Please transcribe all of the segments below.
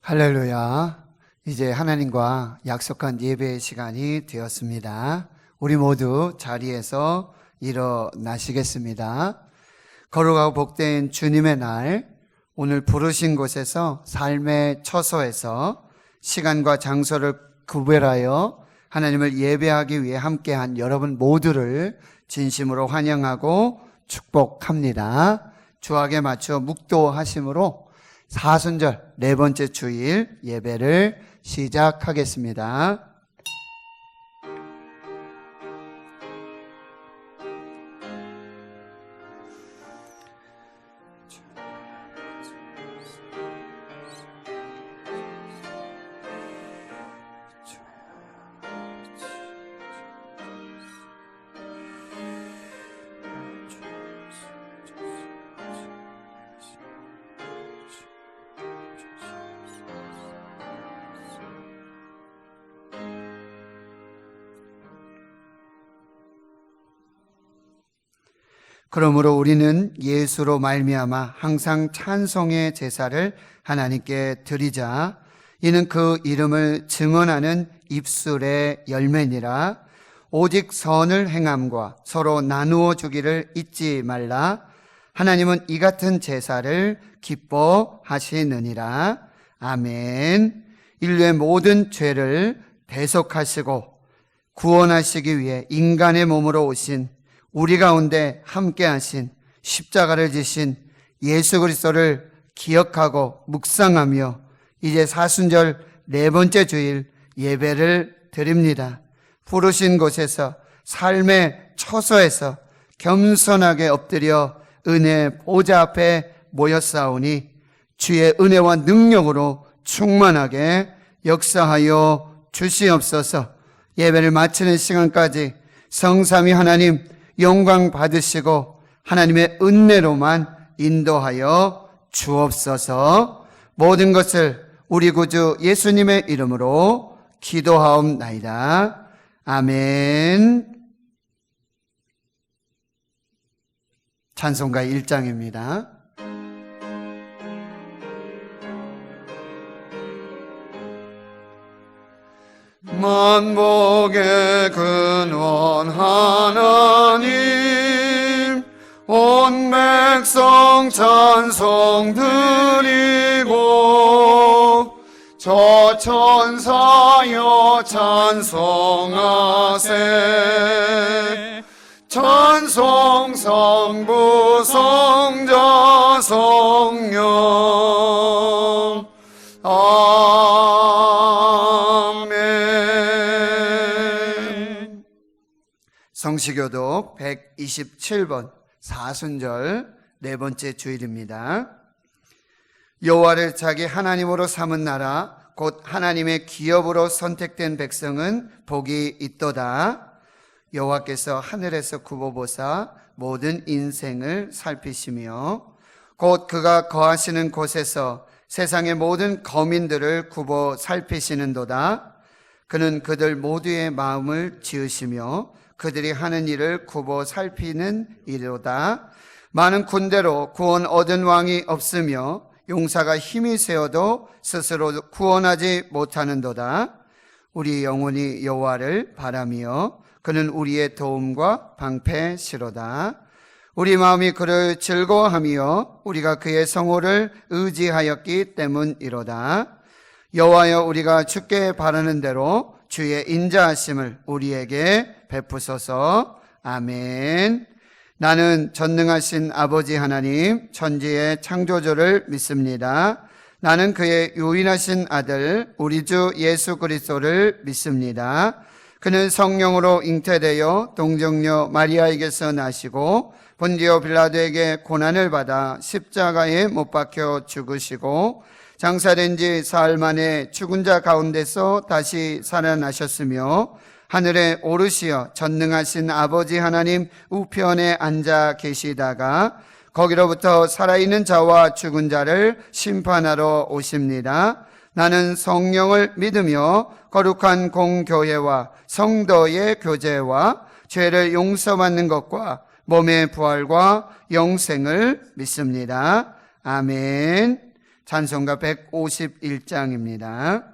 할렐루야. 이제 하나님과 약속한 예배의 시간이 되었습니다. 우리 모두 자리에서 일어나시겠습니다. 거룩하고 복된 주님의 날, 오늘 부르신 곳에서 삶의 처소에서 시간과 장소를 구별하여 하나님을 예배하기 위해 함께한 여러분 모두를 진심으로 환영하고 축복합니다. 주악에 맞춰 묵도하심으로 사순절 네 번째 주일 예배를 시작하겠습니다. 그러므로 우리는 예수로 말미암아 항상 찬송의 제사를 하나님께 드리자. 이는 그 이름을 증언하는 입술의 열매니라. 오직 선을 행함과 서로 나누어 주기를 잊지 말라. 하나님은 이 같은 제사를 기뻐하시느니라. 아멘. 인류의 모든 죄를 대속하시고 구원하시기 위해 인간의 몸으로 오신 우리 가운데 함께하신 십자가를 지신 예수 그리스도를 기억하고 묵상하며 이제 사순절 네 번째 주일 예배를 드립니다. 부르신 곳에서 삶의 처소에서 겸손하게 엎드려 은혜 보좌 앞에 모였사오니 주의 은혜와 능력으로 충만하게 역사하여 주시옵소서. 예배를 마치는 시간까지 성삼위 하나님 영광 받으시고 하나님의 은혜로만 인도하여 주옵소서. 모든 것을 우리 구주 예수님의 이름으로 기도하옵나이다. 아멘. 찬송가 1장입니다. 만복의 근원 하나님, 온 백성 찬송 드리고 저 천사여 찬송하세. 찬송 성부 성자 성령 성시교독 127번 사순절 네 번째 주일입니다. 여호와를 자기 하나님으로 삼은 나라 곧 하나님의 기업으로 선택된 백성은 복이 있도다. 여호와께서 하늘에서 굽어보사 모든 인생을 살피시며 곧 그가 거하시는 곳에서 세상의 모든 거민들을 굽어 살피시는도다. 그는 그들 모두의 마음을 지으시며 그들이 하는 일을 굽어 살피는 이로다. 많은 군대로 구원 얻은 왕이 없으며 용사가 힘이 세어도 스스로 구원하지 못하는도다. 우리 영혼이 여호와를 바라며 그는 우리의 도움과 방패시로다. 우리 마음이 그를 즐거워하며 우리가 그의 성호를 의지하였기 때문이로다. 여호와여, 우리가 주께 바라는 대로 주의 인자하심을 우리에게 베푸소서. 아멘. 나는 전능하신 아버지 하나님 천지의 창조주를 믿습니다. 나는 그의 유일하신 아들 우리 주 예수 그리스도를 믿습니다. 그는 성령으로 잉태되어 동정녀 마리아에게서 나시고 본디오 빌라도에게 고난을 받아 십자가에 못 박혀 죽으시고 장사된 지 사흘 만에 죽은 자 가운데서 다시 살아나셨으며 하늘에 오르시어 전능하신 아버지 하나님 우편에 앉아 계시다가 거기로부터 살아있는 자와 죽은 자를 심판하러 오십니다. 나는 성령을 믿으며 거룩한 공교회와 성도의 교제와 죄를 용서받는 것과 몸의 부활과 영생을 믿습니다. 아멘. 찬송가 151장입니다.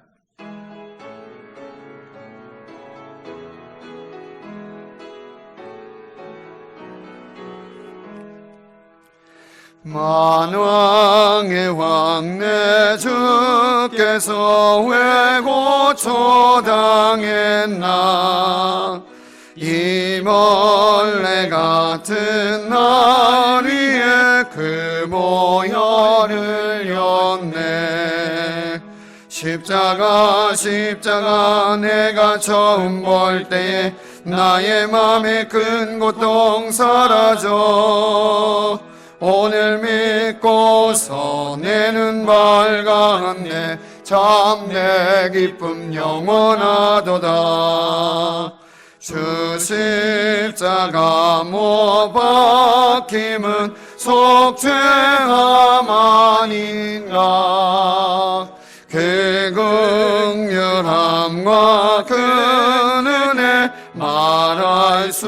만왕의 왕 내 주께서 왜 고초당했나. 이 벌레 같은 날 위에 그 모혈을 흘렸네. 십자가 내가 처음 볼 때에 나의 맘에 큰 고통 사라져. 오늘 믿고서 내 눈 밝았네. 참 내 기쁨 영원하도다. 주 십자가 못 박힘은 속죄함 아닌가. 그 긍휼함과 그 은혜 말할 수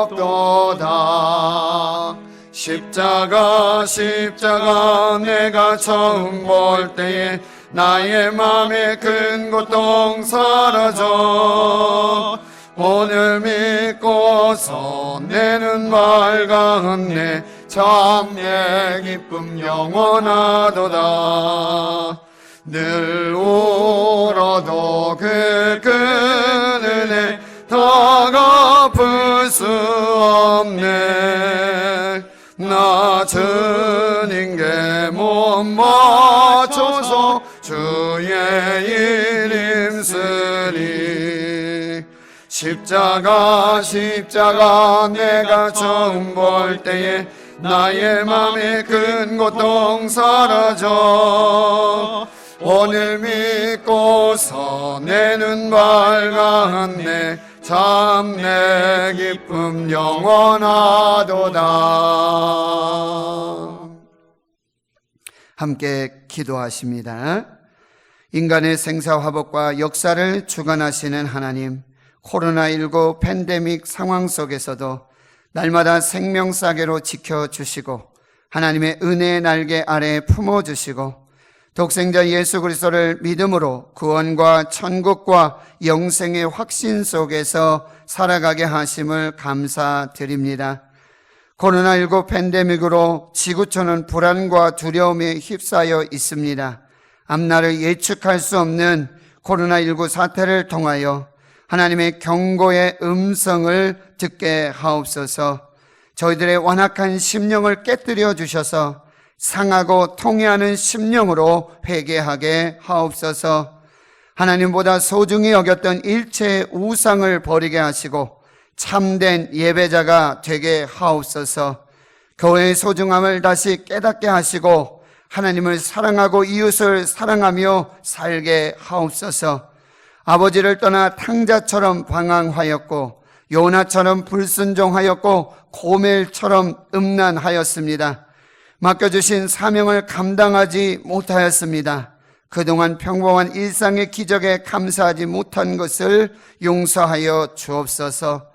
없도다. 십자가 내가 처음 볼 때에 나의 맘에 큰 고통 사라져. 오늘 믿고서 내 눈 밝았네. 참 내 기쁨 영원하도다. 늘 울어도 그 은혜 더 갚을 수 없네. 나 주님께 몸 맞춰서 주의 이름 쓰리. 십자가 내가 처음 볼 때에 나의 맘에 큰 고통 사라져. 오늘 믿고서 내 눈 밝았네. 참 내 기쁨 영원하도다. 함께 기도하십니다. 인간의 생사화복과 역사를 주관하시는 하나님, 코로나19 팬데믹 상황 속에서도 날마다 생명사계로 지켜주시고 하나님의 은혜의 날개 아래 품어주시고 독생자 예수 그리스도를 믿음으로 구원과 천국과 영생의 확신 속에서 살아가게 하심을 감사드립니다. 코로나19 팬데믹으로 지구촌은 불안과 두려움에 휩싸여 있습니다. 앞날을 예측할 수 없는 코로나19 사태를 통하여 하나님의 경고의 음성을 듣게 하옵소서. 저희들의 완악한 심령을 깨뜨려 주셔서 상하고 통회하는 심령으로 회개하게 하옵소서. 하나님보다 소중히 여겼던 일체의 우상을 버리게 하시고 참된 예배자가 되게 하옵소서. 교회의 소중함을 다시 깨닫게 하시고 하나님을 사랑하고 이웃을 사랑하며 살게 하옵소서. 아버지를 떠나 탕자처럼 방황하였고 요나처럼 불순종하였고 고멜처럼 음란하였습니다. 맡겨주신 사명을 감당하지 못하였습니다. 그동안 평범한 일상의 기적에 감사하지 못한 것을 용서하여 주옵소서.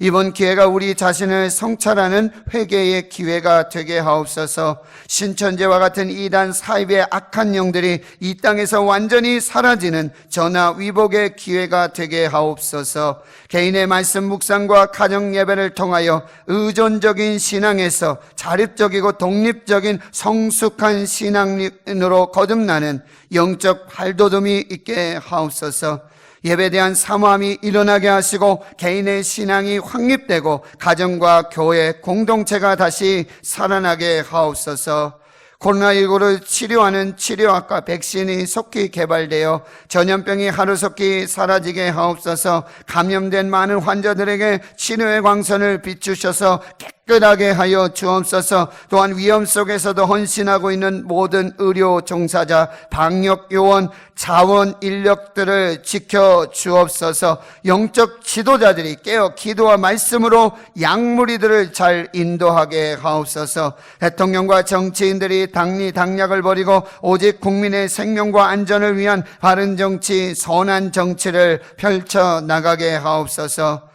이번 기회가 우리 자신을 성찰하는 회개의 기회가 되게 하옵소서. 신천지와 같은 이단 사입의 악한 영들이 이 땅에서 완전히 사라지는 전화위복의 기회가 되게 하옵소서. 개인의 말씀 묵상과 가정 예배를 통하여 의존적인 신앙에서 자립적이고 독립적인 성숙한 신앙으로 거듭나는 영적 발돋움이 있게 하옵소서. 예배에 대한 사모함이 일어나게 하시고 개인의 신앙이 확립되고 가정과 교회, 공동체가 다시 살아나게 하옵소서. 코로나19를 치료하는 치료학과 백신이 속히 개발되어 전염병이 하루속히 사라지게 하옵소서. 감염된 많은 환자들에게 치료의 광선을 비추셔서 깨끗하게 하여 주옵소서. 또한 위험 속에서도 헌신하고 있는 모든 의료 종사자, 방역 요원, 자원 인력들을 지켜 주옵소서. 영적 지도자들이 깨어 기도와 말씀으로 양무리들을 잘 인도하게 하옵소서. 대통령과 정치인들이 당리당략을 버리고 오직 국민의 생명과 안전을 위한 바른 정치, 선한 정치를 펼쳐나가게 하옵소서.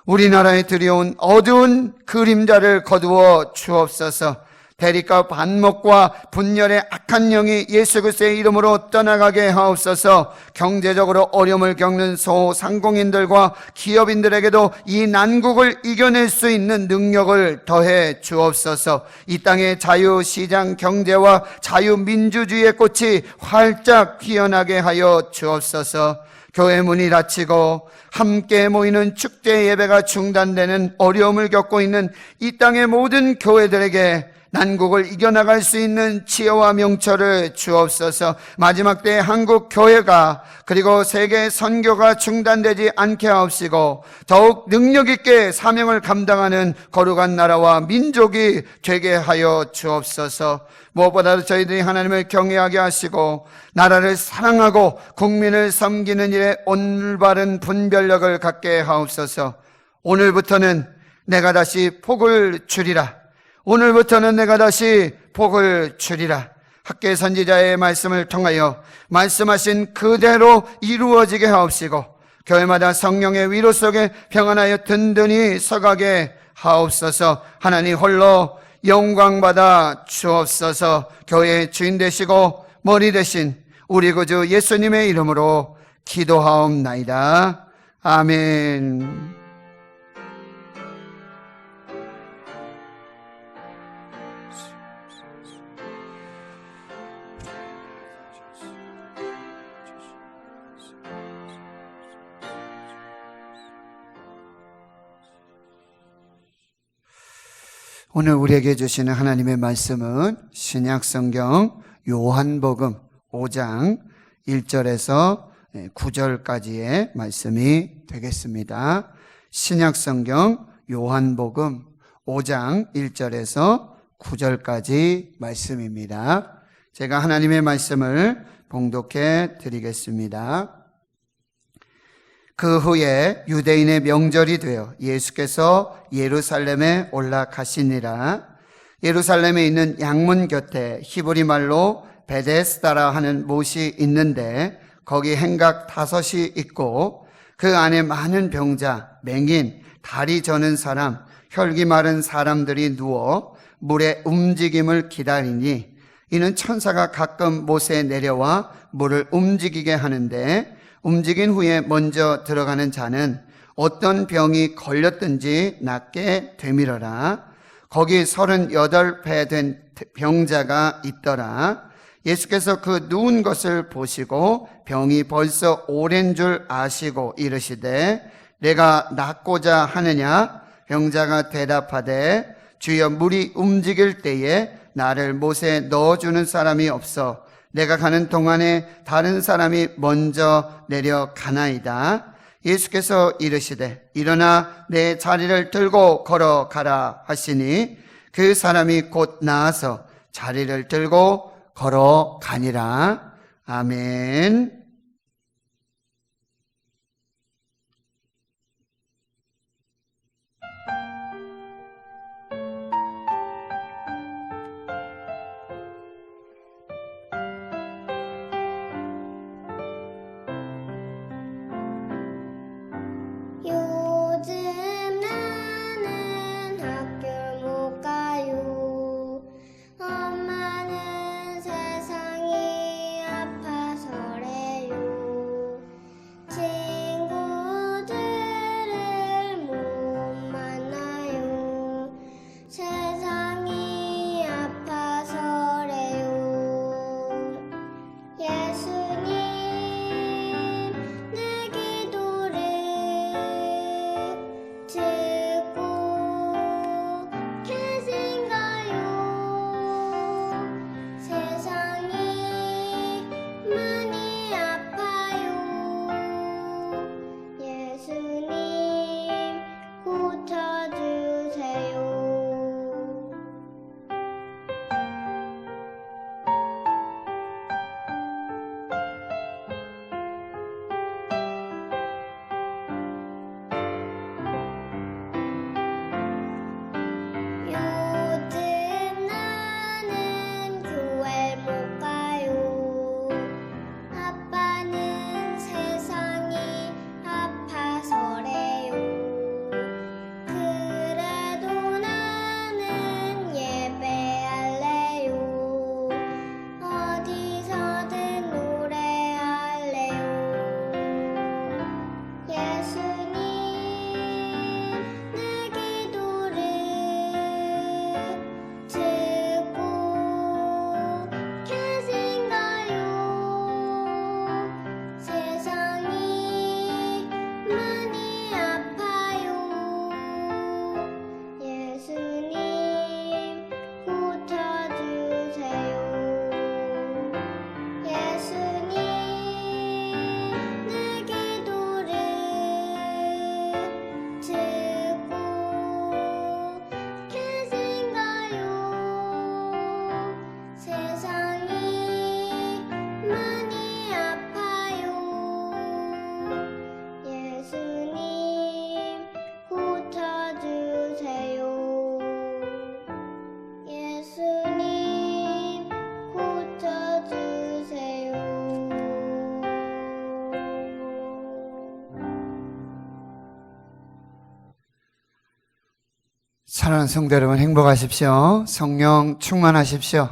우리나라에 들여온 어두운 그림자를 거두어 주옵소서. 대립과 반목과 분열의 악한 영이 예수 그리스도의 이름으로 떠나가게 하옵소서. 경제적으로 어려움을 겪는 소상공인들과 기업인들에게도 이 난국을 이겨낼 수 있는 능력을 더해 주옵소서. 이 땅의 자유시장 경제와 자유민주주의의 꽃이 활짝 피어나게 하여 주옵소서. 교회 문이 닫히고 함께 모이는 축제 예배가 중단되는 어려움을 겪고 있는 이 땅의 모든 교회들에게 난국을 이겨나갈 수 있는 지혜와 명철을 주옵소서. 마지막 때에 한국 교회가 그리고 세계 선교가 중단되지 않게 하옵시고 더욱 능력 있게 사명을 감당하는 거룩한 나라와 민족이 되게 하여 주옵소서. 무엇보다도 저희들이 하나님을 경외하게 하시고 나라를 사랑하고 국민을 섬기는 일에 올바른 분별력을 갖게 하옵소서. 오늘부터는 내가 다시 복을 주리라. 오늘부터는 내가 다시 복을 주리라. 학계 선지자의 말씀을 통하여 말씀하신 그대로 이루어지게 하옵시고 교회마다 성령의 위로 속에 평안하여 든든히 서가게 하옵소서. 하나님 홀로 영광받아 주옵소서. 교회의 주인 되시고 머리 되신 우리 구주 예수님의 이름으로 기도하옵나이다. 아멘. 오늘 우리에게 주시는 하나님의 말씀은 신약성경 요한복음 5장 1절에서 9절까지의 말씀이 되겠습니다. 신약성경 요한복음 5장 1절에서 9절까지 말씀입니다. 제가 하나님의 말씀을 봉독해 드리겠습니다. 그 후에 유대인의 명절이 되어 예수께서 예루살렘에 올라가시니라. 예루살렘에 있는 양문 곁에 히브리 말로 베데스다라 하는 못이 있는데 거기 행각 5이 있고 그 안에 많은 병자, 맹인, 다리 저는 사람, 혈기 마른 사람들이 누워 물의 움직임을 기다리니 이는 천사가 가끔 못에 내려와 물을 움직이게 하는데 움직인 후에 먼저 들어가는 자는 어떤 병이 걸렸든지 낫게 되밀어라. 거기 38배 된 병자가 있더라. 예수께서 그 누운 것을 보시고 병이 벌써 오랜 줄 아시고 이르시되 내가 낫고자 하느냐? 병자가 대답하되 주여 물이 움직일 때에 나를 못에 넣어주는 사람이 없어 내가 가는 동안에 다른 사람이 먼저 내려가나이다. 예수께서 이르시되 일어나 내 자리를 들고 걸어가라 하시니 그 사람이 곧 나아서 자리를 들고 걸어가니라. 아멘. 엄마는 세상이 아파서래 사랑하는 성도 여러분, 행복하십시오. 성령 충만하십시오.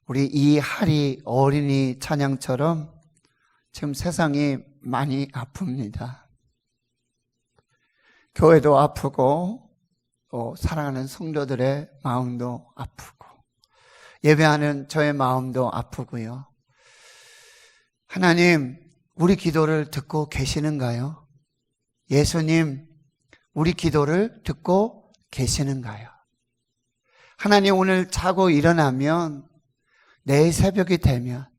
우리 이하리 어린이 찬양처럼 지금 세상이 많이 아픕니다. 교회도 아프고 또 사랑하는 성도들의 마음도 아프고 예배하는 저의 마음도 아프고요. 하나님, 우리 기도를 듣고 계시는가요? 예수님, 우리 기도를 듣고 계시는가요? 하나님, 오늘 자고 일어나면 내일 새벽이 되면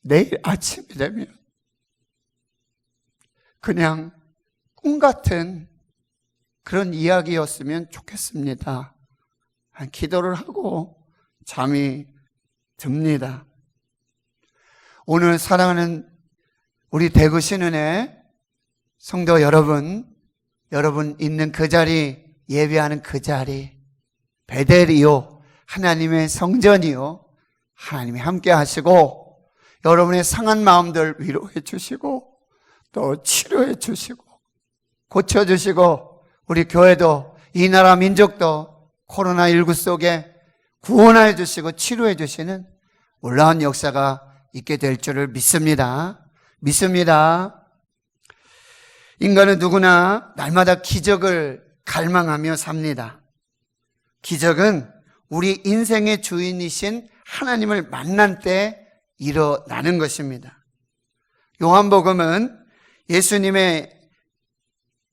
내일 아침이 되면 그냥 꿈 같은 그런 이야기였으면 좋겠습니다. 기도를 하고 잠이 듭니다. 오늘 사랑하는 우리 대구 신은혜 성도 여러분 있는 그 자리, 예배하는 그 자리, 베델이요, 하나님의 성전이요, 하나님이 함께 하시고 여러분의 상한 마음들 위로해 주시고 또 치료해 주시고 고쳐주시고 우리 교회도 이 나라 민족도 코로나19 속에 구원해 주시고 치료해 주시는 놀라운 역사가 있게 될 줄을 믿습니다. 인간은 누구나 날마다 기적을 갈망하며 삽니다. 기적은 우리 인생의 주인이신 하나님을 만난 때 일어나는 것입니다. 요한복음은 예수님의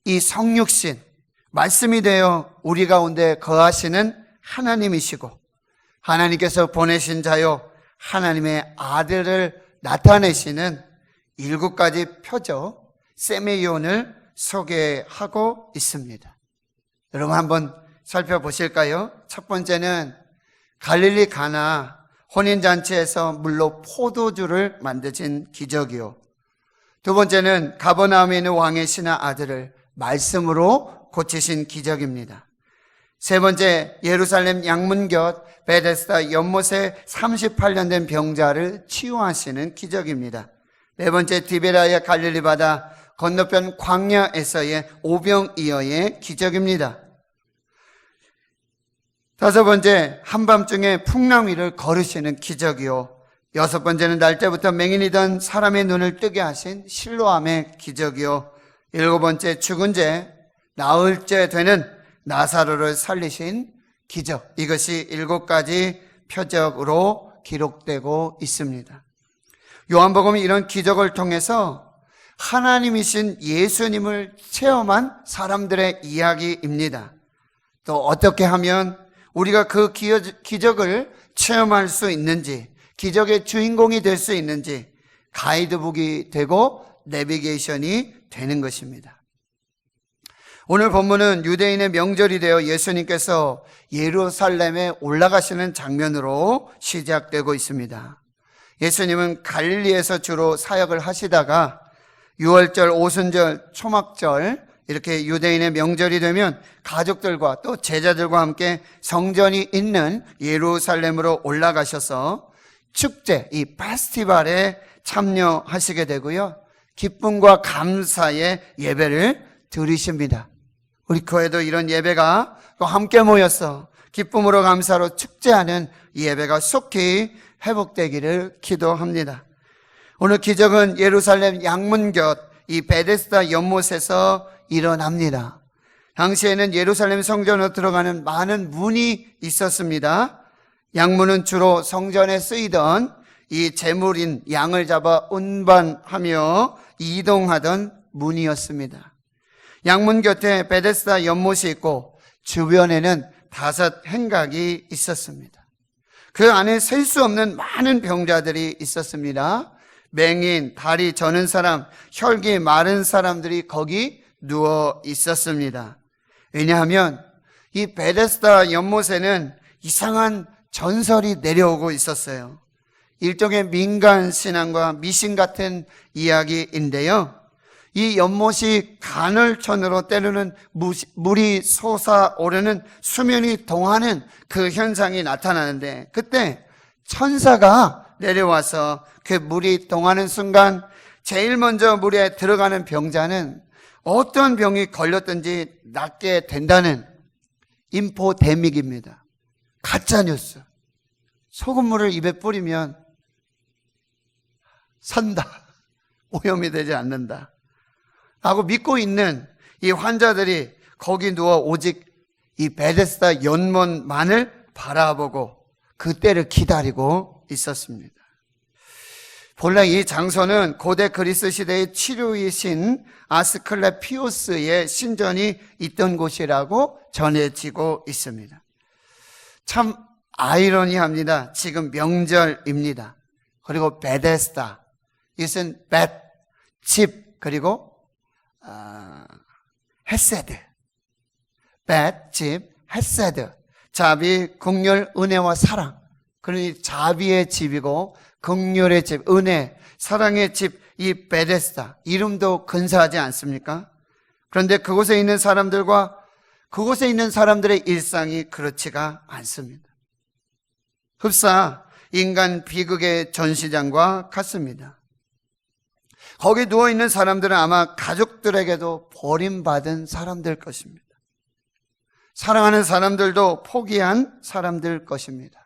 이 성육신, 말씀이 되어 우리 가운데 거하시는 하나님이시고 하나님께서 보내신 자요 하나님의 아들을 나타내시는 7가지 표적 세메이온을 소개하고 있습니다. 여러분 한번 살펴보실까요? 첫 번째는 갈릴리 가나 혼인잔치에서 물로 포도주를 만드신 기적이요. 두 번째는 가버나움에 있는 왕의 신하 아들을 말씀으로 고치신 기적입니다. 세 번째, 예루살렘 양문곁 베데스다 연못에 38년 된 병자를 치유하시는 기적입니다. 네 번째, 디베라의 갈릴리 바다 건너편 광야에서의 오병이어의 기적입니다. 다섯 번째, 한밤중에 풍랑 위를 걸으시는 기적이요. 여섯 번째는 날 때부터 맹인이던 사람의 눈을 뜨게 하신 실로암의 기적이요. 일곱 번째, 죽은 자 나을 자 되는 나사로를 살리신 기적. 이것이 7가지 표적으로 기록되고 있습니다. 요한복음은 이런 기적을 통해서 하나님이신 예수님을 체험한 사람들의 이야기입니다. 또 어떻게 하면 우리가 그 기적을 체험할 수 있는지, 기적의 주인공이 될 수 있는지 가이드북이 되고 내비게이션이 되는 것입니다. 오늘 본문은 유대인의 명절이 되어 예수님께서 예루살렘에 올라가시는 장면으로 시작되고 있습니다. 예수님은 갈릴리에서 주로 사역을 하시다가 6월절, 오순절, 초막절 이렇게 유대인의 명절이 되면 가족들과 또 제자들과 함께 성전이 있는 예루살렘으로 올라가셔서 축제, 이 페스티벌에 참여하시게 되고요. 기쁨과 감사의 예배를 드리십니다. 우리 교회도 이런 예배가 또 함께 모여서 기쁨으로 감사로 축제하는 이 예배가 속히 회복되기를 기도합니다. 오늘 기적은 예루살렘 양문곁 이 베데스다 연못에서 일어납니다. 당시에는 예루살렘 성전으로 들어가는 많은 문이 있었습니다. 양문은 주로 성전에 쓰이던 이 제물인 양을 잡아 운반하며 이동하던 문이었습니다. 양문 곁에 베데스다 연못이 있고 주변에는 5 행각이 있었습니다. 그 안에 셀 수 없는 많은 병자들이 있었습니다. 맹인, 다리 저는 사람, 혈기 마른 사람들이 거기 누워 있었습니다. 왜냐하면 이 베데스다 연못에는 이상한 전설이 내려오고 있었어요. 일종의 민간 신앙과 미신 같은 이야기인데요. 이 연못이 간헐천으로 때로는 물이 솟아오르는 수면이 동하는 그 현상이 나타나는데 그때 천사가 내려와서 그 물이 동하는 순간 제일 먼저 물에 들어가는 병자는 어떤 병이 걸렸든지 낫게 된다는 인포데믹입니다. 가짜뉴스. 소금물을 입에 뿌리면 산다. 오염이 되지 않는다. 라고 믿고 있는 이 환자들이 거기 누워 오직 이 베데스다 연못만을 바라보고 그 때를 기다리고 있었습니다. 본래 이 장소는 고대 그리스 시대의 치료이신 아스클레피오스의 신전이 있던 곳이라고 전해지고 있습니다. 참 아이러니합니다. 지금 명절입니다. 그리고 베데스다, 이것은 벳, 집, 그리고 헤세드. 벳, 집, 헤세드. 자비, 긍휼, 은혜와 사랑. 그러니 자비의 집이고 긍휼의 집, 은혜, 사랑의 집, 이 베데스다. 이름도 근사하지 않습니까? 그런데 그곳에 있는 사람들과 그곳에 있는 사람들의 일상이 그렇지가 않습니다. 흡사 인간 비극의 전시장과 같습니다. 거기 누워있는 사람들은 아마 가족들에게도 버림받은 사람들 것입니다. 사랑하는 사람들도 포기한 사람들 것입니다.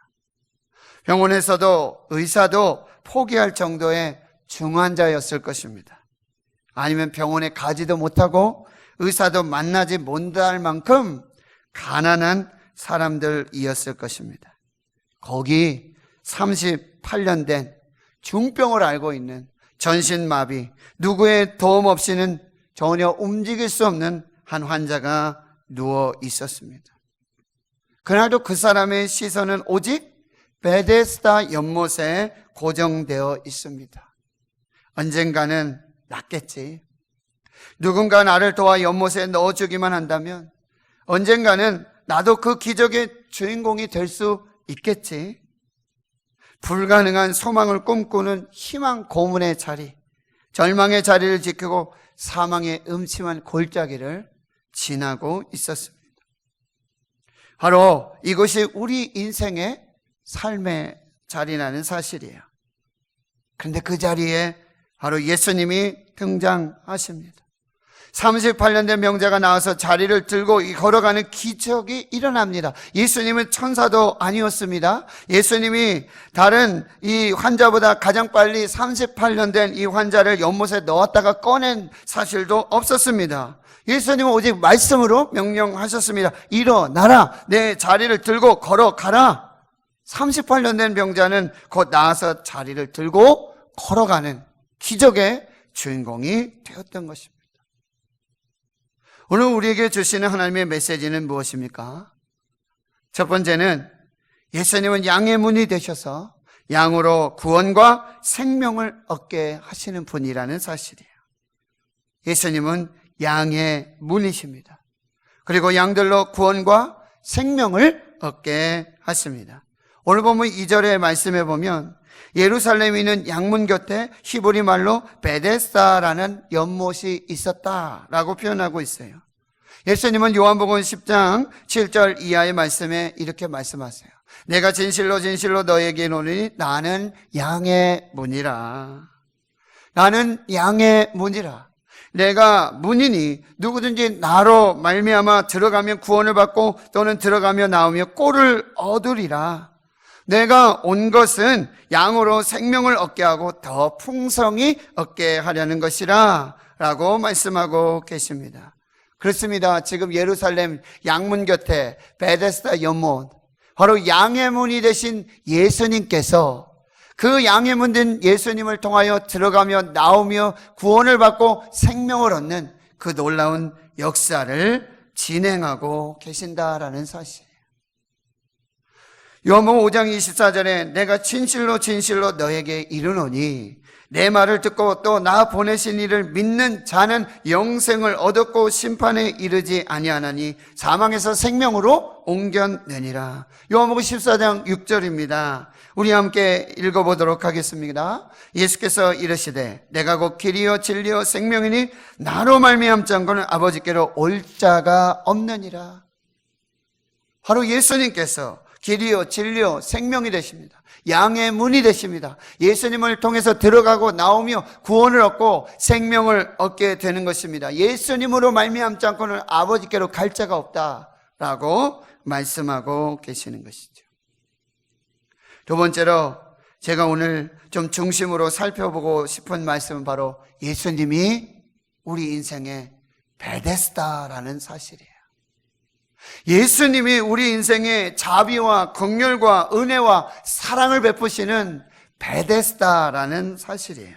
병원에서도 의사도 포기할 정도의 중환자였을 것입니다. 아니면 병원에 가지도 못하고 의사도 만나지 못할 만큼 가난한 사람들이었을 것입니다. 거기 38년 된 중병을 앓고 있는 전신마비, 누구의 도움 없이는 전혀 움직일 수 없는 한 환자가 누워 있었습니다. 그날도 그 사람의 시선은 오직 베데스다 연못에 고정되어 있습니다. 언젠가는 낫겠지. 누군가 나를 도와 연못에 넣어주기만 한다면 언젠가는 나도 그 기적의 주인공이 될 수 있겠지. 불가능한 소망을 꿈꾸는 희망 고문의 자리, 절망의 자리를 지키고 사망의 음침한 골짜기를 지나고 있었습니다. 바로 이것이 우리 인생의 삶의 자리라는 사실이에요. 그런데 그 자리에 바로 예수님이 등장하십니다. 38년 된 명자가 나와서 자리를 들고 걸어가는 기적이 일어납니다. 예수님은 천사도 아니었습니다. 예수님이 다른 이 환자보다 가장 빨리 38년 된 이 환자를 연못에 넣었다가 꺼낸 사실도 없었습니다. 예수님은 오직 말씀으로 명령하셨습니다. 일어나라, 내 자리를 들고 걸어가라. 38년 된 병자는 곧 나와서 자리를 들고 걸어가는 기적의 주인공이 되었던 것입니다. 오늘 우리에게 주시는 하나님의 메시지는 무엇입니까? 첫 번째는 예수님은 양의 문이 되셔서 양으로 구원과 생명을 얻게 하시는 분이라는 사실이에요. 예수님은 양의 문이십니다. 그리고 양들로 구원과 생명을 얻게 하십니다. 오늘 보면 2절의 말씀에 보면 예루살렘에 있는 양문 곁에 히브리 말로 베데스다라는 연못이 있었다라고 표현하고 있어요. 예수님은 요한복음 10장 7절 이하의 말씀에 이렇게 말씀하세요. 내가 진실로 진실로 너에게 이르노니 나는 양의 문이라. 나는 양의 문이라. 내가 문이니 누구든지 나로 말미암아 들어가면 구원을 받고 또는 들어가며 나오며 꼴을 얻으리라. 내가 온 것은 양으로 생명을 얻게 하고 더 풍성히 얻게 하려는 것이라 라고 말씀하고 계십니다. 그렇습니다. 지금 예루살렘 양문 곁에 베데스다 연못, 바로 양의 문이 되신 예수님께서 그 양의 문 된 예수님을 통하여 들어가며 나오며 구원을 받고 생명을 얻는 그 놀라운 역사를 진행하고 계신다라는 사실. 요한복음 5장 24절에 내가 진실로 진실로 너에게 이르노니 내 말을 듣고 또 나 보내신 이를 믿는 자는 영생을 얻었고 심판에 이르지 아니하나니 사망에서 생명으로 옮겨내니라. 요한복음 14장 6절입니다. 우리 함께 읽어보도록 하겠습니다. 예수께서 이르시되 내가 곧 길이요 진리요 생명이니 나로 말미암지 않고는 아버지께로 올 자가 없느니라. 바로 예수님께서 길이요 진리요 생명이 되십니다. 양의 문이 되십니다. 예수님을 통해서 들어가고 나오며 구원을 얻고 생명을 얻게 되는 것입니다. 예수님으로 말미암지 않고는 아버지께로 갈 자가 없다 라고 말씀하고 계시는 것이죠. 두 번째로 제가 오늘 좀 중심으로 살펴보고 싶은 말씀은 바로 예수님이 우리 인생의 베데스다라는 사실이에요. 예수님이 우리 인생에 자비와 긍휼과 은혜와 사랑을 베푸시는 베데스다라는 사실이에요.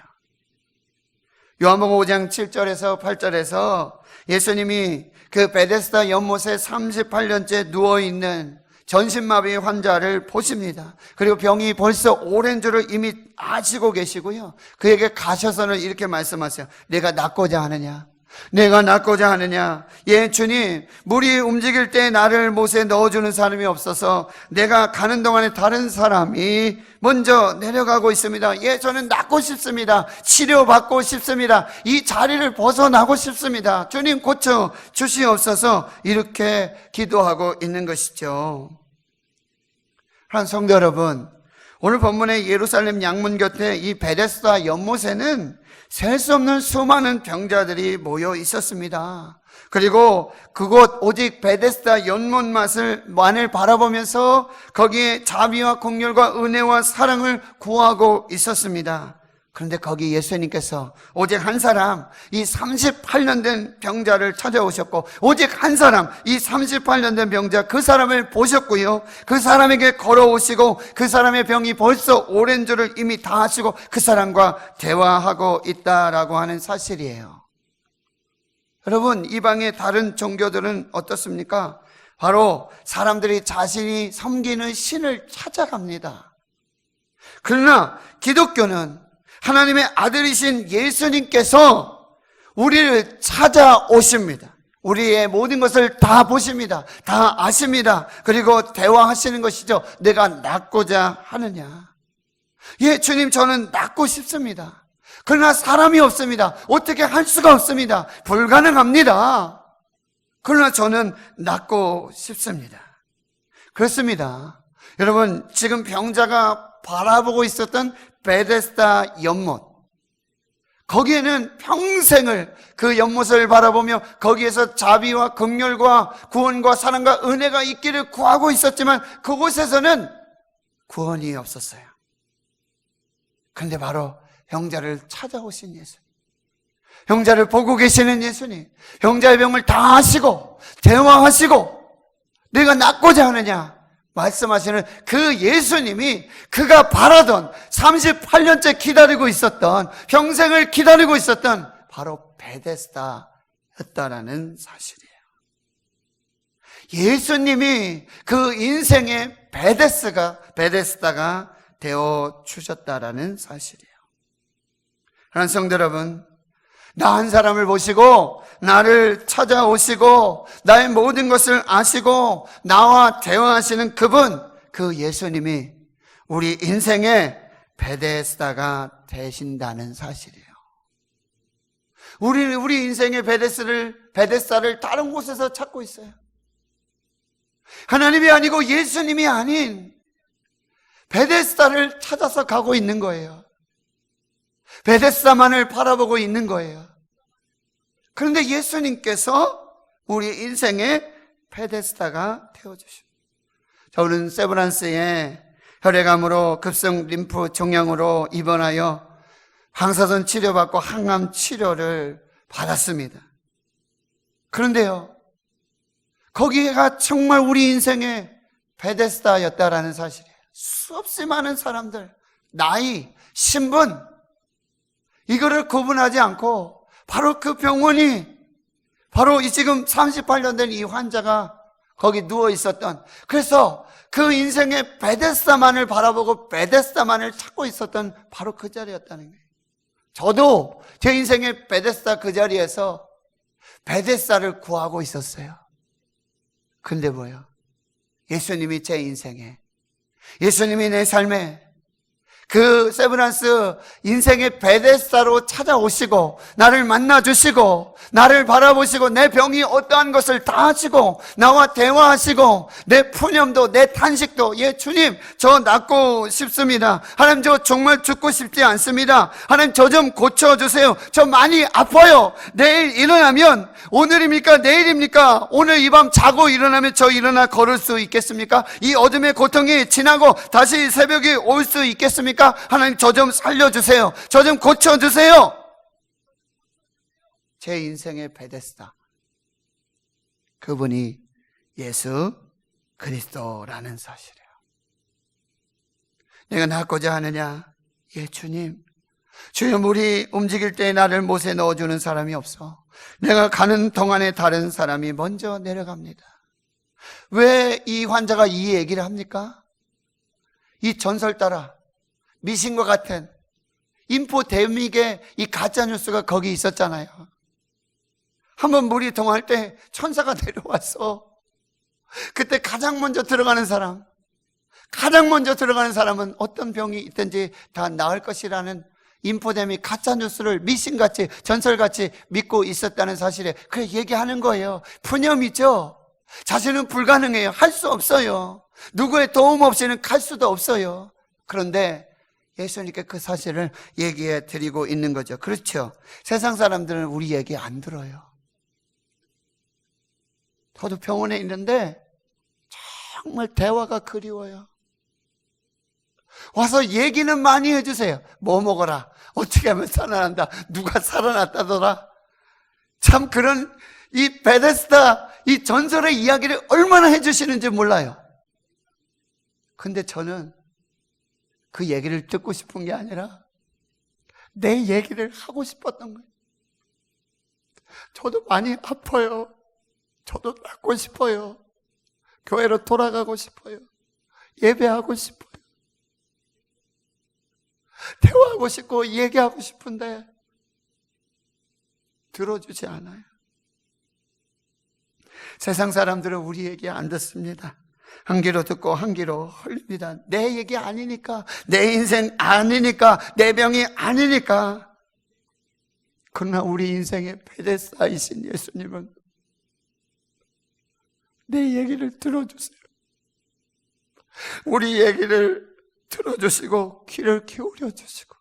요한복음 5장 7절에서 8절에서 예수님이 그 베데스다 연못에 38년째 누워있는 전신마비 환자를 보십니다. 그리고 병이 벌써 오랜 줄을 이미 아시고 계시고요. 그에게 가셔서는 이렇게 말씀하세요. 내가 낫고자 하느냐? 내가 낫고자 하느냐? 예, 주님, 물이 움직일 때 나를 못에 넣어주는 사람이 없어서 내가 가는 동안에 다른 사람이 먼저 내려가고 있습니다. 예, 저는 낫고 싶습니다. 치료받고 싶습니다. 이 자리를 벗어나고 싶습니다. 주님 고쳐 주시옵소서. 이렇게 기도하고 있는 것이죠. 한 성도 여러분, 오늘 본문의 예루살렘 양문 곁에 이 베데스다 연못에는 셀 수 없는 수많은 병자들이 모여 있었습니다. 그리고 그곳 오직 베데스다 연못만을 바라보면서 거기에 자비와 긍휼과 은혜와 사랑을 구하고 있었습니다. 그런데 거기 예수님께서 오직 한 사람, 이 38년 된 병자를 찾아오셨고, 오직 한 사람, 이 38년 된 병자, 그 사람을 보셨고요. 그 사람에게 걸어오시고, 그 사람의 병이 벌써 오랜 줄을 이미 다 아시고, 그 사람과 대화하고 있다라고 하는 사실이에요. 여러분, 이방의 다른 종교들은 어떻습니까? 바로 사람들이 자신이 섬기는 신을 찾아갑니다. 그러나 기독교는 하나님의 아들이신 예수님께서 우리를 찾아오십니다. 우리의 모든 것을 다 보십니다. 다 아십니다. 그리고 대화하시는 것이죠. 내가 낫고자 하느냐? 예, 주님, 저는 낫고 싶습니다. 그러나 사람이 없습니다. 어떻게 할 수가 없습니다. 불가능합니다. 그러나 저는 낫고 싶습니다. 그렇습니다. 여러분, 지금 병자가 바라보고 있었던 베데스다 연못, 거기에는 평생을 그 연못을 바라보며 거기에서 자비와 긍휼과 구원과 사랑과 은혜가 있기를 구하고 있었지만 그곳에서는 구원이 없었어요. 그런데 바로 병자를 찾아오신 예수님, 병자를 보고 계시는 예수님, 병자의 병을 다 아시고 대화하시고 내가 낫고자 하느냐 말씀하시는 그 예수님이 그가 바라던 38년째 기다리고 있었던, 평생을 기다리고 있었던 바로 베데스다였다라는 사실이에요. 예수님이 그 인생의 베데스다가 되어 주셨다라는 사실이에요. 그런 성도 여러분, 나 한 사람을 보시고 나를 찾아오시고 나의 모든 것을 아시고 나와 대화하시는 그분, 그 예수님이 우리 인생의 베데스다가 되신다는 사실이에요. 우리는 우리 인생의 베데스다를 다른 곳에서 찾고 있어요. 하나님이 아니고 예수님이 아닌 베데스다를 찾아서 가고 있는 거예요. 베데스다만을 바라보고 있는 거예요. 그런데 예수님께서 우리 인생의 베데스다가 되어주십니다. 저는 세브란스에 혈액암으로 급성 림프 종양으로 입원하여 방사선 치료받고 항암 치료를 받았습니다. 그런데요, 거기가 정말 우리 인생의 베데스다였다라는 사실이에요. 수없이 많은 사람들, 나이, 신분, 이거를 구분하지 않고 바로 그 병원이, 바로 이 지금 38년 된 이 환자가 거기 누워 있었던, 그래서 그 인생의 베데스다만을 바라보고 베데스다만을 찾고 있었던 바로 그 자리였다는 거예요. 저도 제 인생의 베데스다 그 자리에서 베데스다를 구하고 있었어요. 근데 뭐요? 예수님이 제 인생에, 예수님이 내 삶에 그 세브란스 인생의 베데스다로 찾아오시고 나를 만나주시고 나를 바라보시고 내 병이 어떠한 것을 다 아시고 나와 대화하시고 내 푸념도 내 탄식도 예 주님 저 낫고 싶습니다. 하나님 저 정말 죽고 싶지 않습니다. 하나님 저 좀 고쳐주세요. 저 많이 아파요. 내일 일어나면 오늘입니까 내일입니까? 오늘 이 밤 자고 일어나면 저 일어나 걸을 수 있겠습니까? 이 어둠의 고통이 지나고 다시 새벽이 올 수 있겠습니까? 하나님 저 좀 살려주세요. 저 좀 고쳐주세요. 제 인생의 베데스다, 그분이 예수 그리스도라는 사실이에요. 내가 낫고자 하느냐? 예 주님, 주여 물이 움직일 때 나를 못에 넣어주는 사람이 없어. 내가 가는 동안에 다른 사람이 먼저 내려갑니다. 왜 이 환자가 이 얘기를 합니까? 이 전설 따라 미신과 같은 인포데믹의 이 가짜뉴스가 거기 있었잖아요. 한번 물이 동할 때 천사가 내려왔어. 그때 가장 먼저 들어가는 사람은 어떤 병이 있든지 다 나을 것이라는 인포데믹 가짜뉴스를 미신같이 전설같이 믿고 있었다는 사실에 그래 얘기하는 거예요. 푸념이죠. 자신은 불가능해요. 할 수 없어요. 누구의 도움 없이는 갈 수도 없어요. 그런데 예수님께 그 사실을 얘기해 드리고 있는 거죠. 그렇죠. 세상 사람들은 우리 얘기 안 들어요. 저도 병원에 있는데 정말 대화가 그리워요. 와서 얘기는 많이 해주세요. 뭐 먹어라, 어떻게 하면 살아난다, 누가 살아났다더라. 참 그런 이 베데스다 이 전설의 이야기를 얼마나 해주시는지 몰라요. 근데 저는 그 얘기를 듣고 싶은 게 아니라 내 얘기를 하고 싶었던 거예요. 저도 많이 아파요. 저도 낫고 싶어요. 교회로 돌아가고 싶어요. 예배하고 싶어요. 대화하고 싶고 얘기하고 싶은데 들어주지 않아요. 세상 사람들은 우리 얘기 안 듣습니다. 한 귀로 듣고 한 귀로 흘립니다. 내 얘기 아니니까, 내 인생 아니니까, 내 병이 아니니까. 그러나 우리 인생의 베데스다이신 예수님은 내 얘기를 들어주세요. 우리 얘기를 들어주시고 귀를 기울여 주시고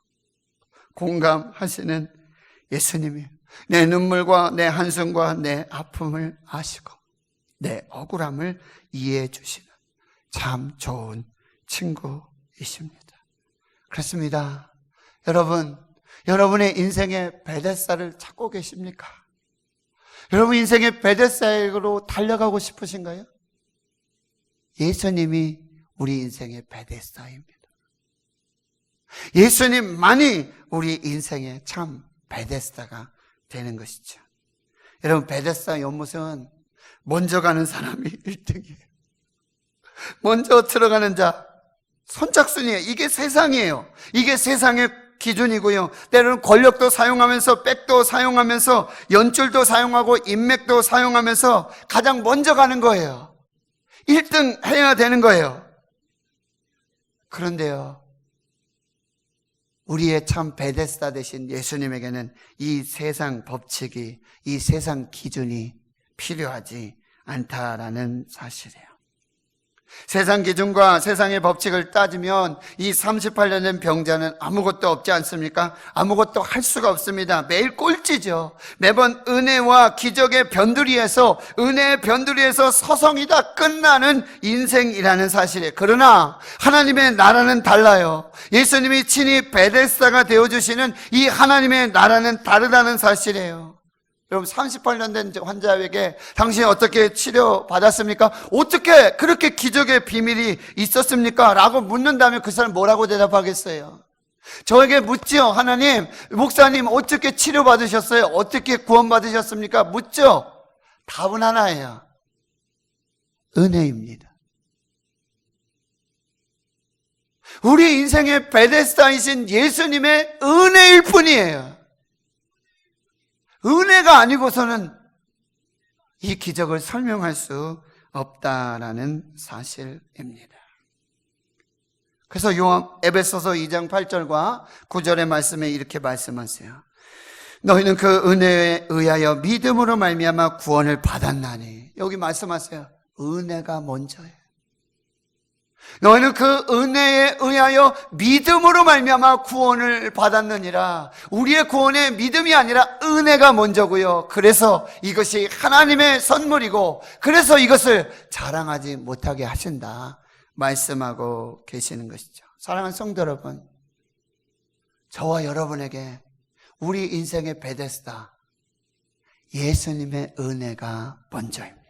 공감하시는 예수님이 내 눈물과 내 한숨과 내 아픔을 아시고 내 억울함을 이해해 주시는 참 좋은 친구이십니다. 그렇습니다. 여러분, 여러분의 인생의 베데스다를 찾고 계십니까? 여러분 인생의 베데스다로 달려가고 싶으신가요? 예수님이 우리 인생의 베데스다입니다. 예수님만이 우리 인생의 참 베데스다가 되는 것이죠. 여러분 베데스다 연못은 먼저 가는 사람이 1등이에요. 먼저 들어가는 자 선착순이에요. 이게 세상이에요. 이게 세상의 기준이고요. 때로는 권력도 사용하면서 백도 사용하면서 연줄도 사용하고 인맥도 사용하면서 가장 먼저 가는 거예요. 1등 해야 되는 거예요. 그런데요, 우리의 참 베데스다 되신 예수님에게는 이 세상 법칙이, 이 세상 기준이 필요하지 않다라는 사실이에요. 세상 기준과 세상의 법칙을 따지면 이 38년 된 병자는 아무것도 없지 않습니까? 아무것도 할 수가 없습니다. 매일 꼴찌죠. 매번 은혜와 기적의 변두리에서, 은혜의 변두리에서 서성이다 끝나는 인생이라는 사실이에요. 그러나 하나님의 나라는 달라요. 예수님이 친히 베데스다가 되어주시는 이 하나님의 나라는 다르다는 사실이에요. 여러분 38년 된 환자에게 당신이 어떻게 치료받았습니까? 어떻게 그렇게 기적의 비밀이 있었습니까? 라고 묻는다면 그 사람 뭐라고 대답하겠어요? 저에게 묻지요. 하나님, 목사님 어떻게 치료받으셨어요? 어떻게 구원받으셨습니까? 묻죠. 답은 하나예요. 은혜입니다. 우리 인생의 베데스다이신 예수님의 은혜일 뿐이에요. 은혜가 아니고서는 이 기적을 설명할 수 없다라는 사실입니다. 그래서 에베소서 2장 8절과 9절의 말씀에 이렇게 말씀하세요. 너희는 그 은혜에 의하여 믿음으로 말미암아 구원을 받았나니. 여기 말씀하세요. 은혜가 먼저예요. 너희는 그 은혜에 의하여 믿음으로 말미암아 구원을 받았느니라. 우리의 구원에 믿음이 아니라 은혜가 먼저고요. 그래서 이것이 하나님의 선물이고, 그래서 이것을 자랑하지 못하게 하신다 말씀하고 계시는 것이죠. 사랑하는 성도 여러분, 저와 여러분에게 우리 인생의 베데스다, 예수님의 은혜가 먼저입니다.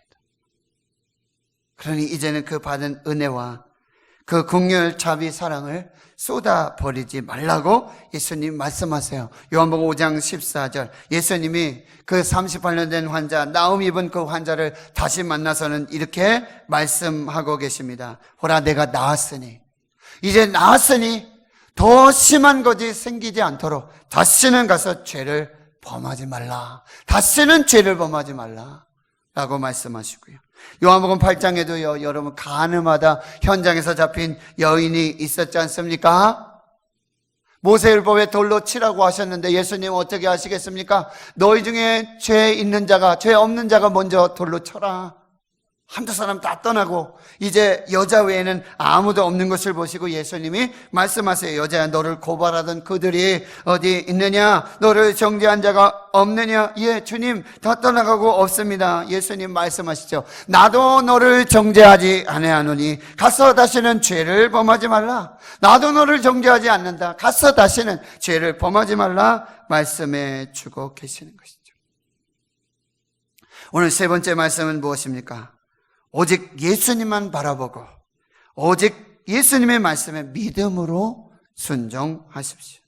그러니 이제는 그 받은 은혜와 그 긍휼 자비 사랑을 쏟아버리지 말라고 예수님 말씀하세요. 요한복음 5장 14절, 예수님이 그 38년 된 환자, 나음 입은 그 환자를 다시 만나서는 이렇게 말씀하고 계십니다. 보라, 내가 나았으니, 이제 나았으니 더 심한 것이 생기지 않도록 다시는 가서 죄를 범하지 말라. 다시는 죄를 범하지 말라 라고 말씀하시고요. 요한복음 8장에도요, 여러분, 가늠하다 현장에서 잡힌 여인이 있었지 않습니까? 모세율법에 돌로 치라고 하셨는데 예수님은 어떻게 하시겠습니까? 너희 중에 죄 있는 자가, 죄 없는 자가 먼저 돌로 쳐라. 한두 사람 다 떠나고 이제 여자 외에는 아무도 없는 것을 보시고 예수님이 말씀하세요. 여자야, 너를 고발하던 그들이 어디 있느냐? 너를 정죄한 자가 없느냐? 예, 주님, 다 떠나가고 없습니다. 예수님 말씀하시죠. 나도 너를 정죄하지 아니하노니 가서 다시는 죄를 범하지 말라. 나도 너를 정죄하지 않는다. 가서 다시는 죄를 범하지 말라 말씀해 주고 계시는 것이죠. 오늘 세 번째 말씀은 무엇입니까? 오직 예수님만 바라보고 오직 예수님의 말씀에 믿음으로 순종하십시오.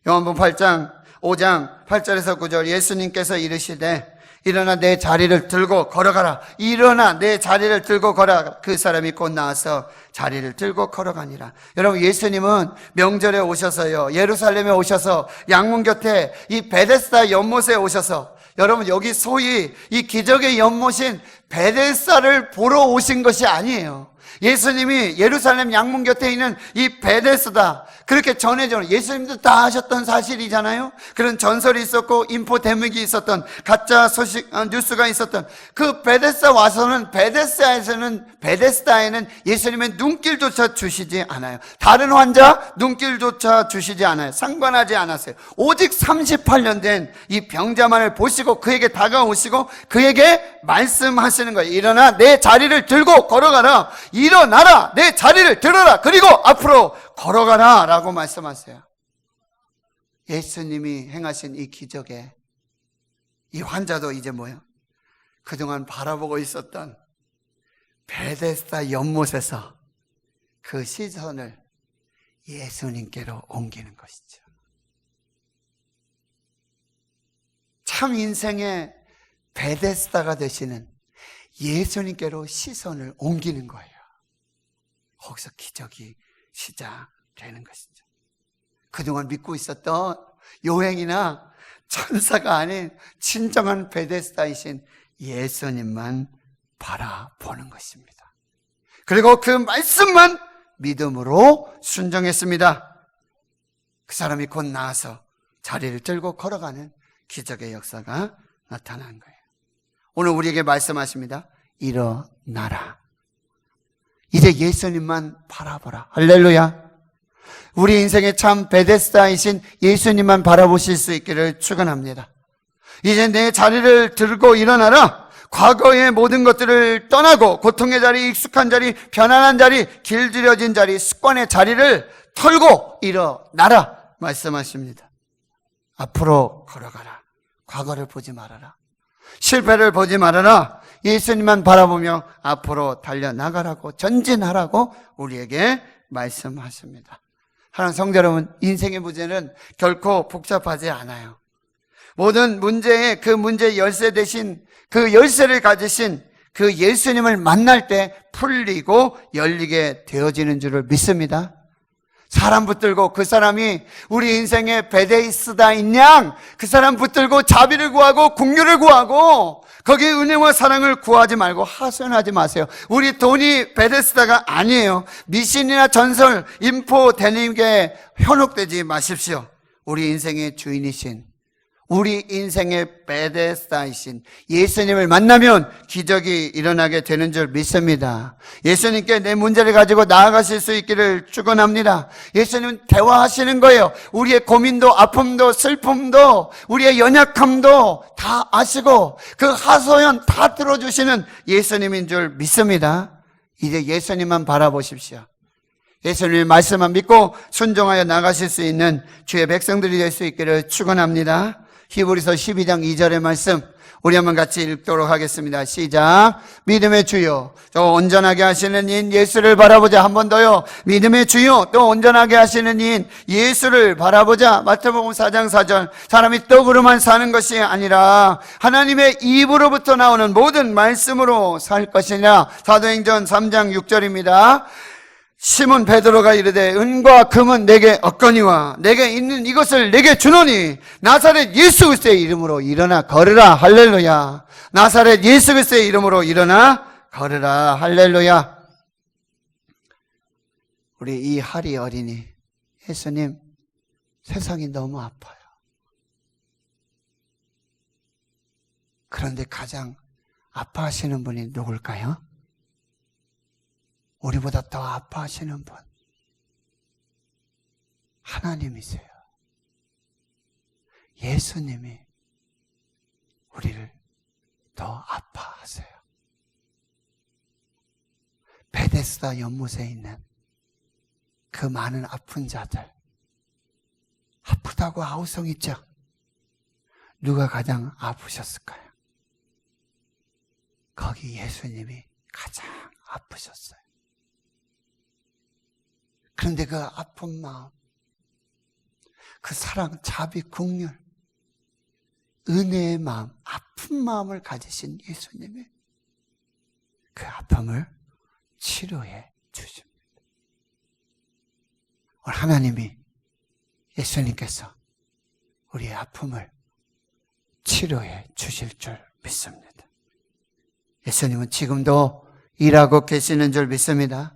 요한복음 8장 5장 8절에서 9절, 예수님께서 이르시되 일어나 내 자리를 들고 걸어가라. 일어나 내 자리를 들고 걸어가라. 그 사람이 곧 나와서 자리를 들고 걸어가니라. 여러분, 예수님은 명절에 오셔서요, 예루살렘에 오셔서 양문 곁에 이 베데스다 연못에 오셔서, 여러분, 여기 소위 이 기적의 연못인 베데스다를 보러 오신 것이 아니에요. 예수님이 예루살렘 양문 곁에 있는 이 베데스다, 그렇게 전해져, 예수님도 다 하셨던 사실이잖아요. 그런 전설이 있었고 인포 대목이 있었던, 가짜 소식 뉴스가 있었던 그 베데스다 와서는, 베데스다에는 예수님의 눈길조차 주시지 않아요. 다른 환자 눈길조차 주시지 않아요. 상관하지 않았어요. 오직 38년 된 이 병자만을 보시고 그에게 다가오시고 그에게 말씀하시는 거예요. 일어나 내 자리를 들고 걸어가라. 일어나라, 내 자리를 들어라, 그리고 앞으로 걸어가라 라고 말씀하세요. 예수님이 행하신 이 기적에 이 환자도 이제 뭐예요? 그동안 바라보고 있었던 베데스다 연못에서 그 시선을 예수님께로 옮기는 것이죠. 참 인생의 베데스다가 되시는 예수님께로 시선을 옮기는 거예요. 거기서 기적이 시작되는 것이죠. 그동안 믿고 있었던 요행이나 천사가 아닌 진정한 베데스다이신 예수님만 바라보는 것입니다. 그리고 그 말씀만 믿음으로 순종했습니다. 그 사람이 곧 나와서 자리를 들고 걸어가는 기적의 역사가 나타난 거예요. 오늘 우리에게 말씀하십니다. 일어나라. 이제 예수님만 바라보라. 할렐루야. 우리 인생의 참 베데스다이신 예수님만 바라보실 수 있기를 축원합니다. 이제 내 자리를 들고 일어나라. 과거의 모든 것들을 떠나고 고통의 자리, 익숙한 자리, 편안한 자리, 길들여진 자리, 습관의 자리를 털고 일어나라 말씀하십니다. 앞으로 걸어가라. 과거를 보지 말아라. 실패를 보지 말아라. 예수님만 바라보며 앞으로 달려나가라고, 전진하라고 우리에게 말씀하십니다. 하나님 성도 여러분, 인생의 문제는 결코 복잡하지 않아요. 모든 문제의 그 문제 열쇠 대신 그 열쇠를 가지신 그 예수님을 만날 때 풀리고 열리게 되어지는 줄을 믿습니다. 사람 붙들고 그 사람이 우리 인생의 베데스다인 양, 그 사람 붙들고 자비를 구하고 긍휼을 구하고 거기에 은혜와 사랑을 구하지 말고 하소연하지 마세요. 우리 돈이 베데스다가 아니에요. 미신이나 전설, 인포 되는 게 현혹되지 마십시오. 우리 인생의 주인이신, 우리 인생의 베데스다이신 예수님을 만나면 기적이 일어나게 되는 줄 믿습니다. 예수님께 내 문제를 가지고 나아가실 수 있기를 축원합니다. 예수님은 대화하시는 거예요. 우리의 고민도 아픔도 슬픔도 우리의 연약함도 다 아시고 그 하소연 다 들어주시는 예수님인 줄 믿습니다. 이제 예수님만 바라보십시오. 예수님의 말씀만 믿고 순종하여 나가실 수 있는 주의 백성들이 될 수 있기를 축원합니다. 히브리서 12장 2절의 말씀 우리 한번 같이 읽도록 하겠습니다. 시작. 믿음의 주요 또 온전하게 하시는 이인 예수를 바라보자. 한 번 더요. 믿음의 주요 또 온전하게 하시는 이인 예수를 바라보자. 마태복음 4장 4절 사람이 떡으로만 사는 것이 아니라 하나님의 입으로부터 나오는 모든 말씀으로 살 것이니라. 사도행전 3장 6절입니다. 시몬 베드로가 이르되 은과 금은 내게 없거니와 내게 있는 이것을 내게 주노니 나사렛 예수 그리스도의 이름으로 일어나 걸으라. 할렐루야. 나사렛 예수 그리스도의 이름으로 일어나 걸으라. 할렐루야. 우리 이 하리 어린이 예수님, 세상이 너무 아파요. 그런데 가장 아파하시는 분이 누굴까요? 우리보다 더 아파하시는 분, 하나님이세요. 예수님이 우리를 더 아파하세요. 베데스다 연못에 있는 그 많은 아픈 자들, 아프다고 아우성했죠. 누가 가장 아프셨을까요? 거기 예수님이 가장 아프셨어요. 그런데 그 아픈 마음, 그 사랑, 자비, 긍휼, 은혜의 마음, 아픈 마음을 가지신 예수님이 그 아픔을 치료해 주십니다. 오늘 하나님이, 예수님께서 우리의 아픔을 치료해 주실 줄 믿습니다. 예수님은 지금도 일하고 계시는 줄 믿습니다.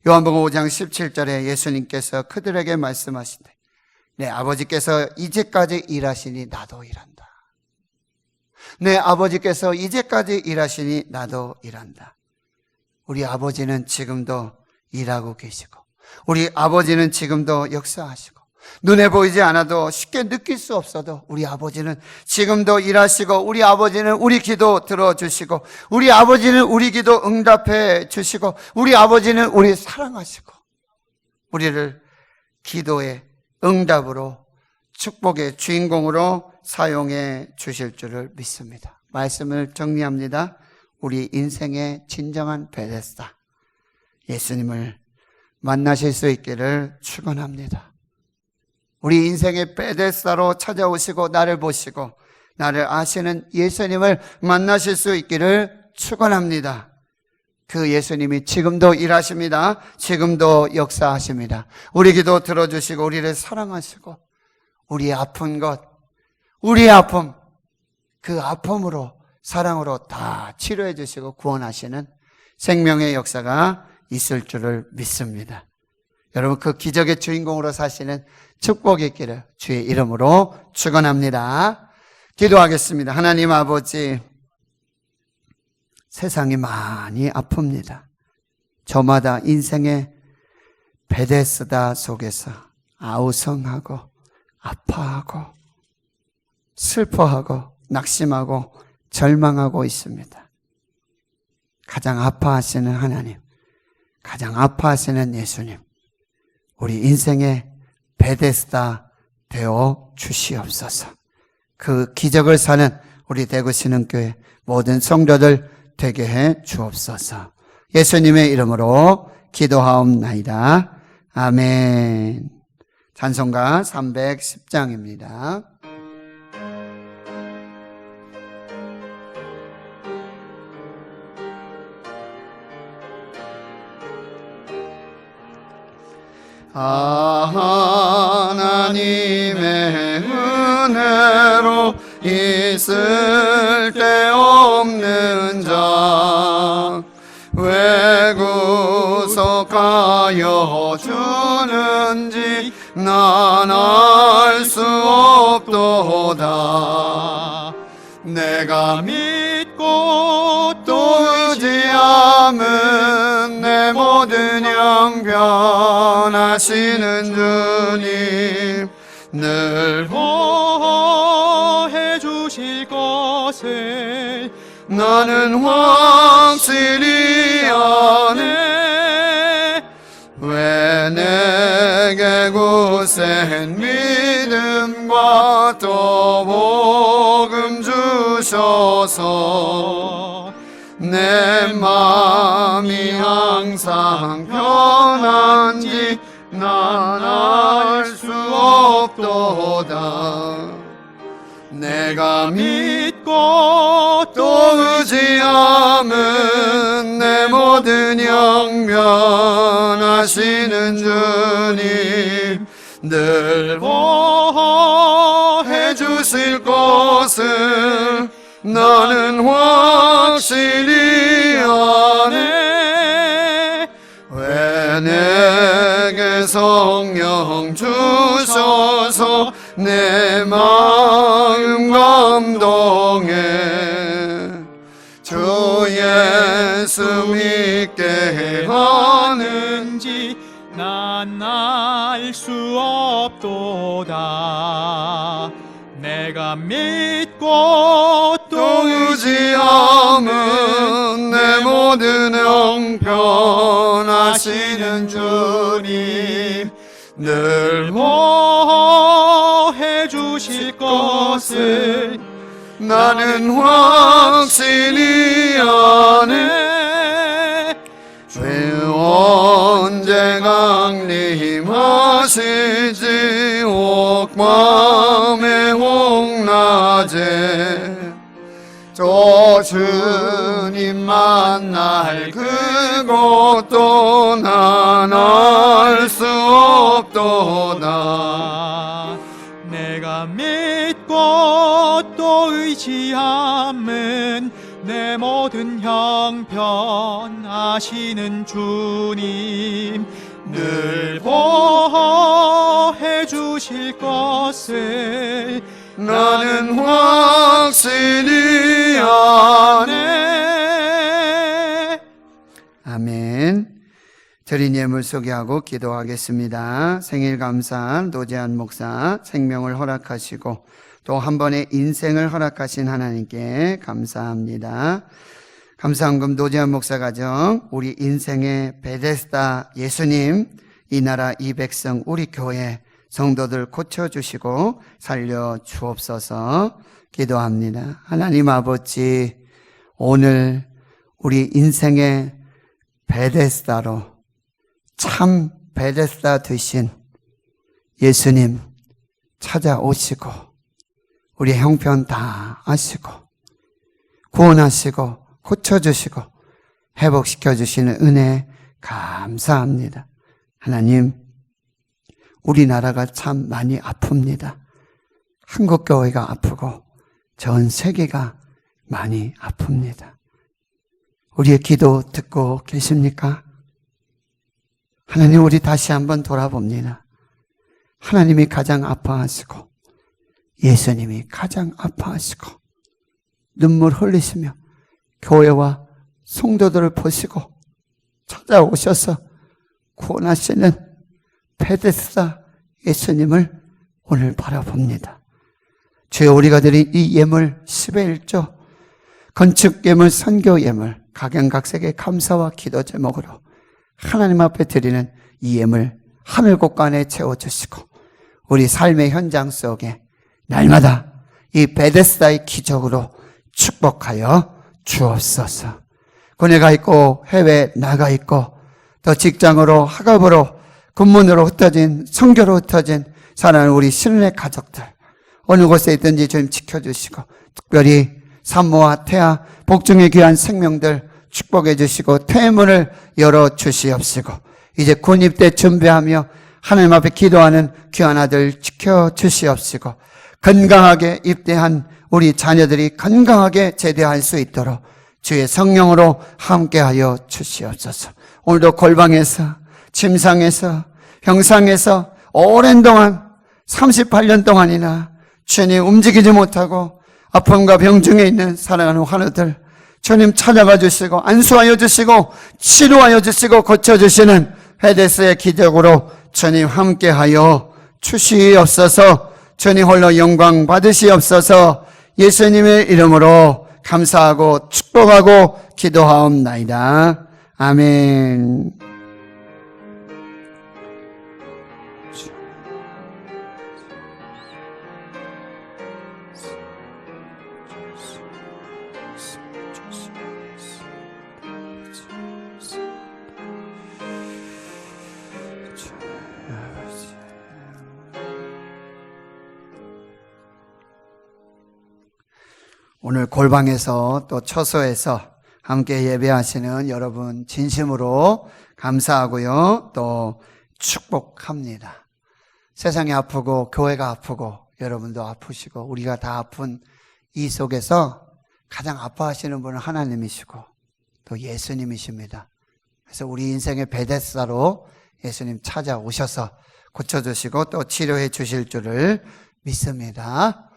요한복음 5장 17절에 예수님께서 그들에게 말씀하시되 내 아버지께서 이제까지 일하시니 나도 일한다. 내 아버지께서 이제까지 일하시니 나도 일한다. 우리 아버지는 지금도 일하고 계시고 우리 아버지는 지금도 역사하시고 눈에 보이지 않아도 쉽게 느낄 수 없어도 우리 아버지는 지금도 일하시고 우리 아버지는 우리 기도 들어주시고 우리 아버지는 우리 기도 응답해 주시고 우리 아버지는 우리 사랑하시고 우리를 기도의 응답으로 축복의 주인공으로 사용해 주실 줄을 믿습니다. 말씀을 정리합니다. 우리 인생의 진정한 베데스다, 예수님을 만나실 수 있기를 축원합니다. 우리 인생의 베데스다로 찾아오시고 나를 보시고 나를 아시는 예수님을 만나실 수 있기를 축원합니다. 그 예수님이 지금도 일하십니다. 지금도 역사하십니다. 우리 기도 들어주시고 우리를 사랑하시고 우리 아픈 것, 우리의 아픔, 그 아픔으로 사랑으로 다 치료해 주시고 구원하시는 생명의 역사가 있을 줄을 믿습니다. 여러분, 그 기적의 주인공으로 사시는 축복이 있기를 주의 이름으로 축원합니다. 기도하겠습니다. 하나님 아버지, 세상이 많이 아픕니다. 저마다 인생의 베데스다 속에서 아우성하고 아파하고 슬퍼하고 낙심하고 절망하고 있습니다. 가장 아파하시는 하나님, 가장 아파하시는 예수님, 우리 인생의 베데스다 되어 주시옵소서. 그 기적을 사는 우리 대구신흥교회 모든 성도들 되게 해 주옵소서. 예수님의 이름으로 기도하옵나이다. 아멘. 찬송가 310장입니다. 하나님의 은혜로 있을 때 구속하여 주는지 난 알 수 없도다. 내가 믿고 또 의지함은 내 모든 형편하시는 주님 늘 보호해 주실 것을 나는 확실히 아네. 왜 내게 굳센 믿음과 또 복음 주셔서 내 마음이 항상 편한지 난 알 수 없도다. 내가 믿고 또 의지함은 내 모든 형편하시는 주님 늘 보호해 주실 것을 나는 확실히 아네. 왜 내게 성령 주셔서 내 마음 감동해 주 예수 믿게 하는지 난 알 수 없도다. 내가 믿고 또 의지함은 내 모든 형편하시는 주님 늘 보호해 주실 것을 나는 확실히 아네. 왜 언제 강림하실지 옥밤의 홍낮에 저 주님 만날 그곳도 난 알 수 없도다. 내가 믿고 또 의지함은 내 모든 형편 아시는 주님 늘 보호해 주실 것을 나는 확실히 아네. 아멘. 드린 예물 소개하고 기도하겠습니다. 생일 감사한 노재한 목사 생명을 허락하시고 또 한 번의 인생을 허락하신 하나님께 감사합니다. 감사헌금 노재한 목사 가정, 우리 인생의 베데스다 예수님, 이 나라 이 백성 우리 교회 성도들 고쳐주시고 살려주옵소서 기도합니다. 하나님 아버지, 오늘 우리 인생의 베데스다로 참 베데스다 되신 예수님 찾아오시고 우리 형편 다 아시고 구원하시고 고쳐주시고 회복시켜주시는 은혜 감사합니다. 하나님, 우리나라가 참 많이 아픕니다. 한국교회가 아프고 전 세계가 많이 아픕니다. 우리의 기도 듣고 계십니까? 하나님, 우리 다시 한번 돌아봅니다. 하나님이 가장 아파하시고 예수님이 가장 아파하시고 눈물 흘리시며 교회와 성도들을 보시고 찾아오셔서 구원하시는 베데스다 예수님을 오늘 바라봅니다. 주여, 우리가 드린 이 예물 10의 1조 건축 예물, 선교 예물, 각양각색의 감사와 기도 제목으로 하나님 앞에 드리는 이 예물 하늘 곳간에 채워주시고 우리 삶의 현장 속에 날마다 이 베데스다의 기적으로 축복하여 주옵소서. 군에 가 있고 해외 나가 있고 또 직장으로 학업으로 군문으로 흩어진 선교로 흩어진 사랑하는 우리 신뢰 가족들 어느 곳에 있든지 주님 지켜주시고 특별히 산모와 태아 복중에 귀한 생명들 축복해 주시고 퇴문을 열어주시옵시고 이제 군입대 준비하며 하나님 앞에 기도하는 귀한 아들 지켜주시옵시고 건강하게 입대한 우리 자녀들이 건강하게 제대할 수 있도록 주의 성령으로 함께하여 주시옵소서. 오늘도 골방에서, 침상에서, 병상에서 오랜 동안 38년 동안이나 주님 움직이지 못하고 아픔과 병 중에 있는 사랑하는 환우들 주님 찾아가 주시고 안수하여 주시고 치료하여 주시고 고쳐주시는 베데스의 기적으로 주님 함께하여 주시옵소서. 주님 홀로 영광 받으시옵소서. 예수님의 이름으로 감사하고 축복하고 기도하옵나이다. 아멘. 오늘 골방에서 또 처소에서 함께 예배하시는 여러분 진심으로 감사하고요. 또 축복합니다. 세상이 아프고 교회가 아프고 여러분도 아프시고 우리가 다 아픈 이 속에서 가장 아파하시는 분은 하나님이시고 또 예수님이십니다. 그래서 우리 인생의 베데스다로 예수님 찾아오셔서 고쳐주시고 또 치료해 주실 줄을 믿습니다.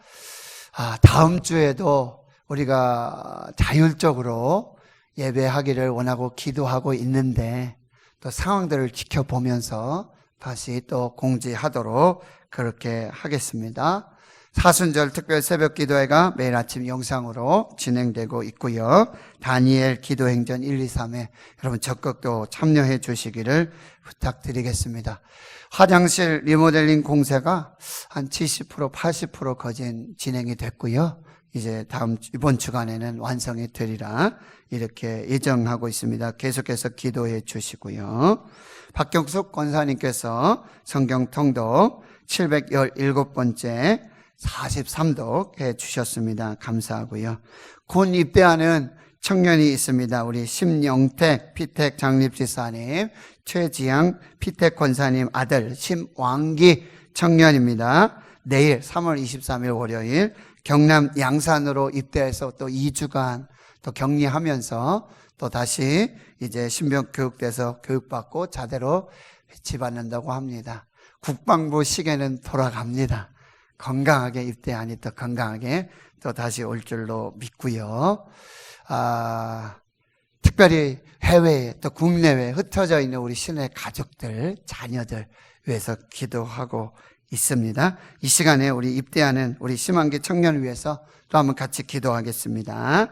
다음 주에도 우리가 자율적으로 예배하기를 원하고 기도하고 있는데 또 상황들을 지켜보면서 다시 또 공지하도록 그렇게 하겠습니다. 사순절 특별 새벽 기도회가 매일 아침 영상으로 진행되고 있고요. 다니엘 기도행전 1, 2, 3에 여러분 적극 또 참여해 주시기를 부탁드리겠습니다. 화장실 리모델링 공사가 한 70%, 80% 거진 진행이 됐고요. 이제 이번 주간에는 완성이 되리라 이렇게 예정하고 있습니다. 계속해서 기도해 주시고요. 박경숙 권사님께서 성경 통독 717번째 43독 해 주셨습니다. 감사하고요. 곧 입대하는 청년이 있습니다. 우리 심영택 피택 장립지사님, 최지양 피택 권사님 아들 심왕기 청년입니다. 내일 3월 23일 월요일 경남 양산으로 입대해서 또 2주간 또 격리하면서 또 다시 이제 신병교육대에서 교육받고 자대로 배치받는다고 합니다. 국방부 시계는 돌아갑니다. 건강하게 입대하니 또 건강하게 또 다시 올 줄로 믿고요. 특별히 해외에 또 국내외에 흩어져 있는 우리 신의 가족들, 자녀들 위해서 기도하고 있습니다. 이 시간에 우리 입대하는 우리 심한기 청년을 위해서 또 한번 같이 기도하겠습니다.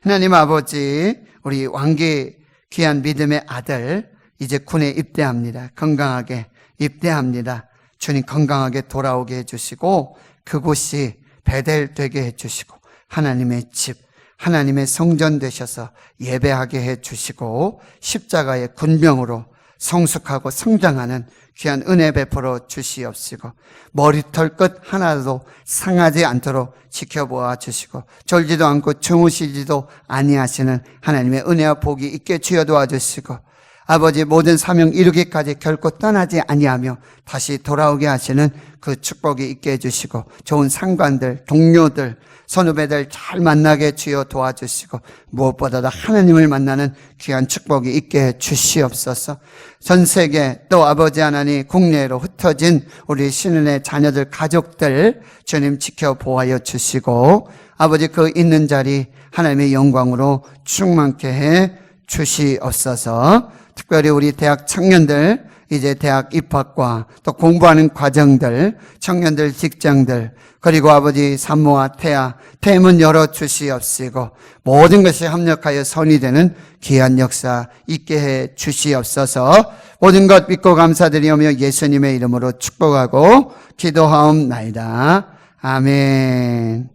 하나님 아버지, 우리 왕기 귀한 믿음의 아들 이제 군에 입대합니다. 건강하게 입대합니다. 주님 건강하게 돌아오게 해주시고 그곳이 베델 되게 해주시고 하나님의 집, 하나님의 성전 되셔서 예배하게 해주시고 십자가의 군병으로 성숙하고 성장하는 귀한 은혜 베풀어 주시옵시고 머리털 끝 하나도 상하지 않도록 지켜보아 주시고 졸지도 않고 주무시지도 아니하시는 하나님의 은혜와 복이 있게 주여 도와주시고 아버지 모든 사명 이루기까지 결코 떠나지 아니하며 다시 돌아오게 하시는 그 축복이 있게 해주시고 좋은 상관들, 동료들, 선후배들 잘 만나게 주여 도와주시고 무엇보다도 하나님을 만나는 귀한 축복이 있게 해 주시옵소서. 전 세계 또 아버지 하나님 국내로 흩어진 우리 신은의 자녀들 가족들 주님 지켜보아여 주시고 아버지 그 있는 자리 하나님의 영광으로 충만케 해 주시옵소서. 특별히 우리 대학 청년들 이제 대학 입학과 또 공부하는 과정들, 청년들 직장들 그리고 아버지 산모와 태아 태문 열어 주시옵시고 모든 것이 합력하여 선이 되는 귀한 역사 있게 해 주시옵소서. 모든 것 믿고 감사드리오며 예수님의 이름으로 축복하고 기도하옵나이다. 아멘.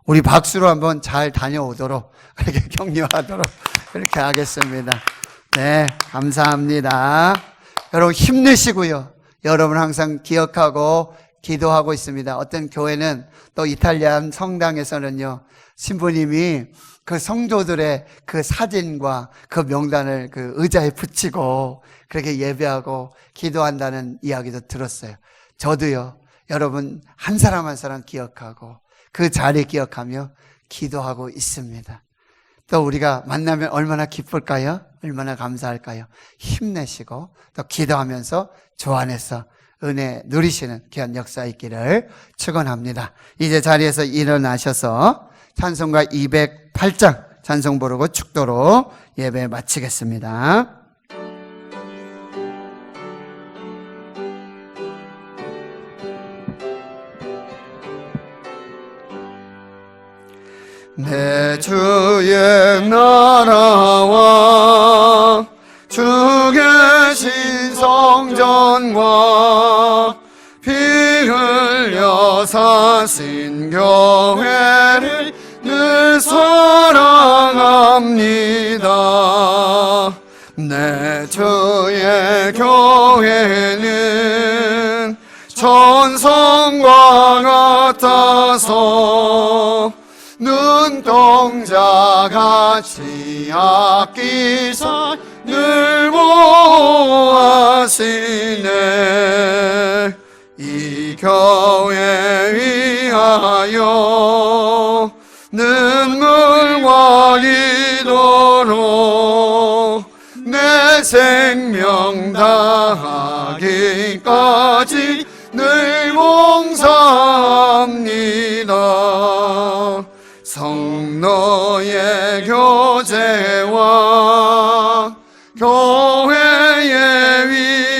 우리 박수로 한번 잘 다녀오도록 이렇게 격려하도록 이렇게 하겠습니다. 네, 감사합니다. 여러분 힘내시고요. 여러분 항상 기억하고 기도하고 있습니다. 어떤 교회는 또 이탈리안 성당에서는요, 신부님이 그 성도들의 그 사진과 그 명단을 그 의자에 붙이고 그렇게 예배하고 기도한다는 이야기도 들었어요. 저도요, 여러분 한 사람 한 사람 기억하고 그 자리 기억하며 기도하고 있습니다. 또 우리가 만나면 얼마나 기쁠까요? 얼마나 감사할까요? 힘내시고 또 기도하면서 주 안에서 은혜 누리시는 귀한 역사 있기를 축원합니다. 이제 자리에서 일어나셔서 찬송가 208장 찬송 부르고 축도로 예배 마치겠습니다. 내 주의 나라와 주 계신 성전과 피 흘려 사신 교회를 늘 사랑합니다. 내 주의 교회는 천성과 같아서 눈동자같이 아끼사 늘 보호하시네. 이 교회 위하여 눈물과 기도로 내 생명 다하기까지 늘 봉사합니다. 성도의 교제와 교회의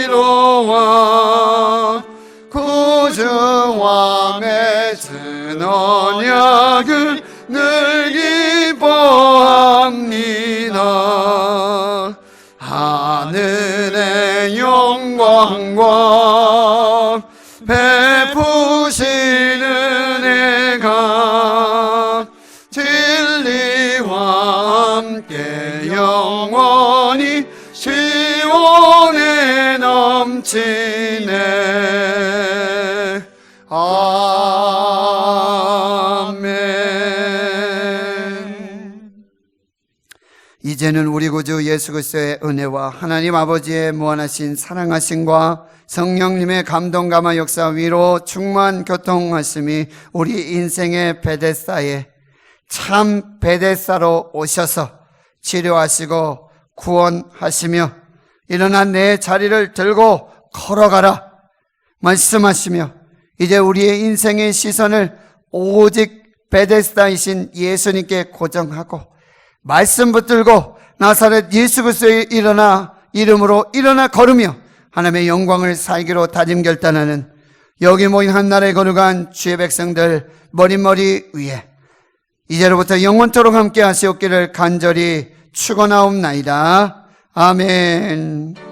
위로와 구주와 맺은 언약을 늘 기뻐합니다. 하늘의 영광과 베푸시는 은혜가 진리와 함께 영원히 시온에 넘치네. 아멘. 이제는 우리 구주 예수 그리스도의 은혜와 하나님 아버지의 무한하신 사랑하심과 성령님의 감동 감화 역사 위로 충만 교통하심이 우리 인생의 베데스다에 참 베데스다로 오셔서 치료하시고 구원하시며 일어나 내 자리를 들고 걸어가라 말씀하시며 이제 우리의 인생의 시선을 오직 베데스다이신 예수님께 고정하고 말씀 붙들고 나사렛 예수 그리스도의 이름으로 일어나 걸으며 하나님의 영광을 살기로 다짐 결단하는 여기 모인 한나라에 거룩한 주의 백성들 머릿머리 위에 이제로부터 영원토록 함께 하시옵기를 간절히 축원하옵나이다. 아멘.